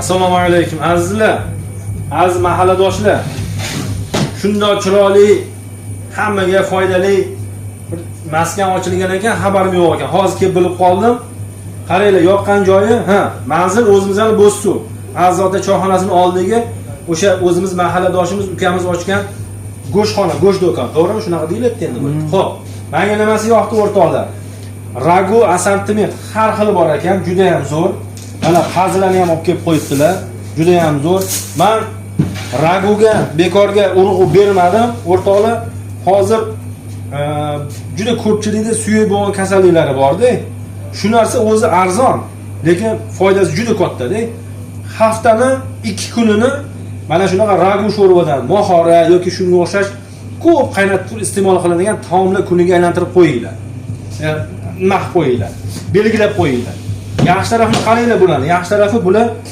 Assalomu alaykum azizlar. Aziz mahalladoshlar. Shundoq chiroyli, hammaga foydali bir maskan ochilgan ekan, xabarim yo'q ekan. Hozir kelib bilib qoldim. Qaranglar, yoqqan joyi, manzil o'zimizning Bo'zsuv. Azizota choyxonasining oldiga o'sha o'zimiz mahalladoshimiz ukamiz ochgan go'shtxona, go'sht do'kon. To'g'rimi? Shunaqa deyilyapti endi bu. Xo'p, menga nimasi yoqdi o'rtoqlar? Ragu assortiment har xil bor ekan, juda ham zo'r. Mana qazilarni ham olib kelib qo'yibdilar. Juda ham zo'r. Men raguga bekorga urg'u bermadim, o'rtoqlar. Hozir juda ko'pchilikda suyak bo'lgan kasalliklari bor-da. Shu narsa o'zi arzon, lekin foydasi juda katta-da. Haftani 2 kunini mana shunaqa ragu sho'rvadan, mohora yoki shunga o'xshash ko'p qaynatib iste'mol qilinadigan taomlar kuniga aylantirib qo'yinglar. Nima qo'yinglar? Belgilab qo'yinglar. Yaxshi tarafini qaranglar bularni. Yaxshi tarafi bular